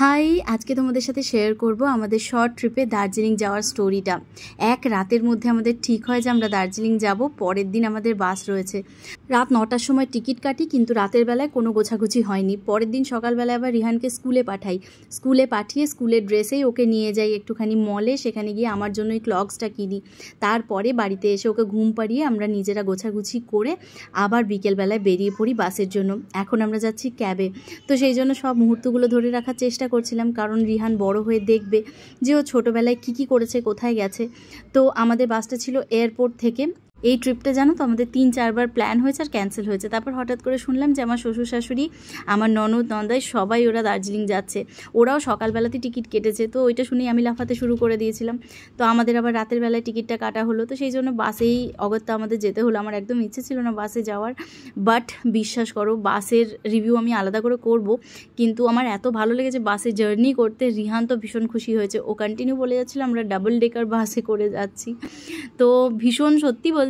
High, আজকে তোমাদের সাথে শেয়ার করব আমাদের শর্ট ট্রিপে দার্জিলিং যাওয়ার স্টোরিটা। এক রাতের মধ্যে আমাদের ঠিক হয় যে আমরা দার্জিলিং যাব। পরের দিন আমাদের বাস রয়েছে। রাত 9টার সময় টিকিট কাটি, কিন্তু রাতের বেলায় কোনো গোছাগুছি হয়নি। পরের দিন সকালবেলায় আবার রিহানকে স্কুলে পাঠাই। স্কুলে পাঠিয়ে স্কুলের ড্রেসেই ওকে নিয়ে যাই একটুখানি মলে। সেখানে গিয়ে আমার জন্য এই ক্লগসটা কিনি। তারপরে বাড়িতে এসে ওকে ঘুম পাড়িয়ে আমরা নিজেরা গোছাগুছি করে আবার বিকেলবেলায় বেরিয়ে পড়ি বাসের জন্য। এখন আমরা যাচ্ছি ক্যাবে। তো সেই জন্য সব মুহূর্তগুলো ধরে রাখার চেষ্টা করছিলাম, কারণ রিহান বড় হয়ে দেখবে যে ও ছোটোবেলায় কী করেছে, কোথায় গেছে। তো আমাদের বাসটা ছিল এয়ারপোর্ট থেকে। এই ট্রিপটা জানো তো আমাদের 3-4 বার প্ল্যান হয়েছে আর ক্যান্সেল হয়েছে। তারপর হঠাৎ করে শুনলাম যে আমার শ্বশুর শাশুড়ি, আমার ননদ নন্দাই সবাই ওরা দার্জিলিং যাচ্ছে। ওরাও সকালবেলাতে টিকিট কেটেছে। তো ওইটা শুনেই আমি লাফাতে শুরু করে দিয়েছিলাম। তো আমাদের আবার রাতের বেলায় টিকিটটা কাটা হলো। তো সেই জন্য বাসেই অগত্যা আমাদের যেতে হলো। আমার একদম ইচ্ছে ছিল না বাসে যাওয়ার, বাট বিশ্বাস করো বাসের রিভিউ আমি আলাদা করে করব, কিন্তু আমার এত ভালো লেগেছে বাসে জার্নি করতে। রিহান তো ভীষণ খুশি হয়েছে, ও কন্টিনিউ বলে যাচ্ছিল আমরা ডাবল ডেকার বাসে করে যাচ্ছি। তো ভীষণ সত্যি বলছি,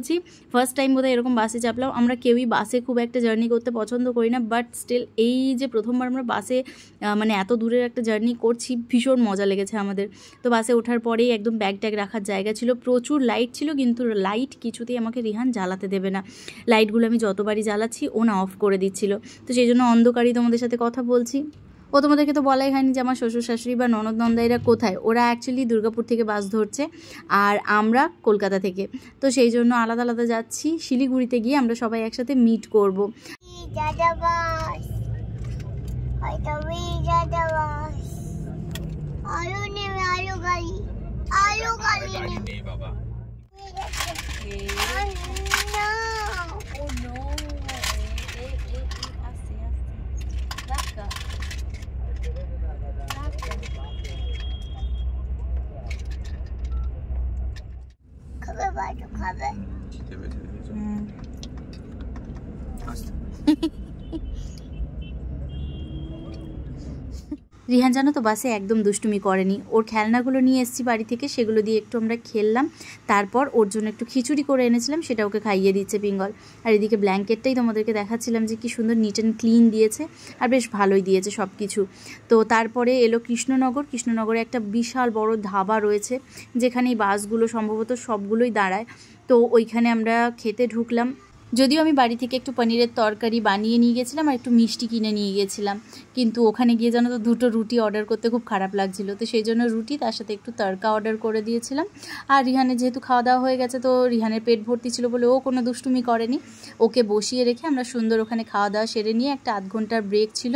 ফার্স্ট টাইম বোধহয় এরকম বাসে চাপলাম। আমরা কেউই বাসে খুব একটা জার্নি করতে পছন্দ করি না, বাট স্টিল এই যে প্রথমবার আমরা বাসে মানে এত দূরের একটা জার্নি করছি, ভীষণ মজা লেগেছে আমাদের। তো বাসে ওঠার পরেই একদম ব্যাগ ট্যাগ রাখার জায়গা ছিল, প্রচুর লাইট ছিল, কিন্তু লাইট কিছুতেই আমাকে রিহান জ্বালাতে দেবে না। লাইটগুলো আমি যতবারই জ্বালাচ্ছি ও না অফ করে দিচ্ছিল। তো সেই জন্য অন্ধকারই তোমাদের সাথে কথা বলছি। ও তোমাদেরকে তো বলাই হয়নি যে আমার শ্বশুর শাশুড়ি বা ননদ নন্দাইরা কোথায়। ওরা অ্যাকচুয়ালি দুর্গাপুর থেকে বাস ধরছে আর আমরা কলকাতা থেকে। তো সেই জন্য আলাদা আলাদা যাচ্ছি। শিলিগুড়িতে গিয়ে আমরা সবাই একসাথে মিট করব। রিহান জানো তো বাসে একদম দুষ্টুমি করেনি। ওর খেলনাগুলো নিয়ে এসেছি বাড়ি থেকে, সেগুলো দিয়ে একটু আমরা খেললাম। তারপর ওর জন্য একটু খিচুড়ি করে এনেছিলাম, সেটা ওকে খাইয়ে দিচ্ছে পিঙ্গল। আর এদিকে ব্ল্যাঙ্কেটটাই তোমাদেরকে দেখাচ্ছিলাম যে কি সুন্দর নিট অ্যান্ড ক্লিন দিয়েছে, আর বেশ ভালোই দিয়েছে সব কিছু। তো তারপরে এলো কৃষ্ণনগরে একটা বিশাল বড় ধাবা রয়েছে, যেখানে এই বাসগুলো সম্ভবত সবগুলোই দাঁড়ায়। তো ওইখানে আমরা খেতে ঢুকলাম। যদিও আমি বাড়ি থেকে একটু পনিরের তরকারি বানিয়ে নিয়ে গেছিলাম আর একটু মিষ্টি কিনে নিয়ে গেছিলাম, কিন্তু ওখানে গিয়ে জানো তো 2টো রুটি অর্ডার করতে খুব খারাপ লাগছিল। তো সেই জন্য রুটি তার সাথে একটু তরকা অর্ডার করে দিয়েছিলাম। আর রিহানের যেহেতু খাওয়া দাওয়া হয়ে গেছে, তো রিহানের পেট ভর্তি ছিল বলে ও কোনো দুষ্টুমি করেনি। ওকে বসিয়ে রেখে আমরা সুন্দর ওখানে খাওয়া দাওয়া সেরে নিয়ে একটা 1/2 ঘন্টার ব্রেক ছিল।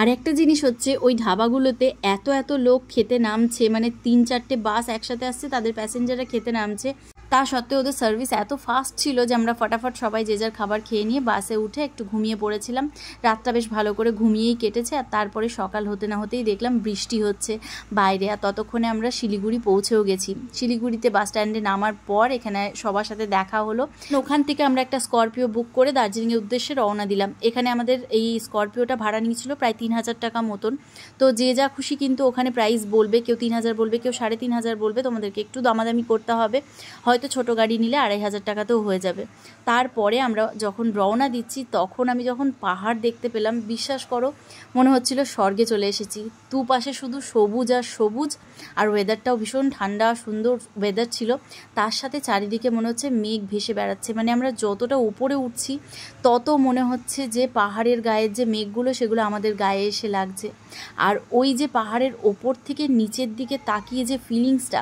আর একটা জিনিস হচ্ছে, ওই ধাবাগুলোতে এত লোক খেতে নামছে, মানে 3-4টে বাস একসাথে আসছে, তাদের প্যাসেঞ্জাররা খেতে নামছে। তা সত্ত্বেও ওদের সার্ভিস এত ফাস্ট ছিল যে আমরা ফটাফট সবাই যে যার খাবার খেয়ে নিয়ে বাসে উঠে একটু ঘুমিয়ে পড়েছিলাম। রাতটা বেশ ভালো করে ঘুমিয়েই কেটেছে। আর তারপরে সকাল হতে না হতেই দেখলাম বৃষ্টি হচ্ছে বাইরে। আর ততক্ষণে আমরা শিলিগুড়ি পৌঁছেও গেছি। শিলিগুড়িতে বাস স্ট্যান্ডে নামার পর এখানে সবার সাথে দেখা হলো। ওখান থেকে আমরা একটা স্করপিও বুক করে দার্জিলিংয়ের উদ্দেশ্যে রওনা দিলাম। এখানে আমাদের এই স্করপিওটা ভাড়া নিয়েছিল প্রায় 3000 টাকা মতন। তো যে যা খুশি কিন্তু ওখানে প্রাইস বলবে, কেউ 3000 বলবে, কেউ 3500 বলবে। তোমাদেরকে একটু দামাদামি করতে হবে, হয়তো ছোট গাড়ি নিলে 2500 টাকাতেও হয়ে যাবে। তারপরে আমরা যখন রওনা দিচ্ছি, তখন আমি যখন পাহাড় দেখতে পেলাম, বিশ্বাস করো মনে হচ্ছিল স্বর্গে চলে এসেছি। দুপাশে শুধু সবুজ আর সবুজ, আর ওয়েদারটাও ভীষণ ঠান্ডা সুন্দর ওয়েদার ছিল। তার সাথে চারিদিকে মনে হচ্ছে মেঘ ভেসে বেড়াচ্ছে। মানে আমরা যতটা উপরে উঠছি তত মনে হচ্ছে যে পাহাড়ের গায়ের যে মেঘগুলো সেগুলো আমাদের গায়ে এসে লাগছে। আর ওই যে পাহাড়ের ওপর থেকে নিচের দিকে তাকিয়ে যে ফিলিংসটা,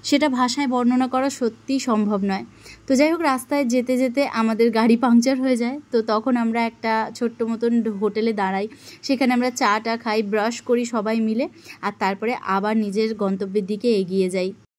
সেটা ভাষায় বর্ণনা করা সত্যিই সম্ভব নয়। তো যাই হোক, রাস্তায় যেতে যেতে আমাদের গাড়ি পাংচার হয়ে যায়। তো তখন আমরা একটা ছোট্ট মতন হোটেলে দাঁড়াই। সেখানে আমরা চা খাই, ব্রাশ করি সবাই মিলে, আর তারপরে আবার নিজের গন্তব্যের দিকে এগিয়ে যাই।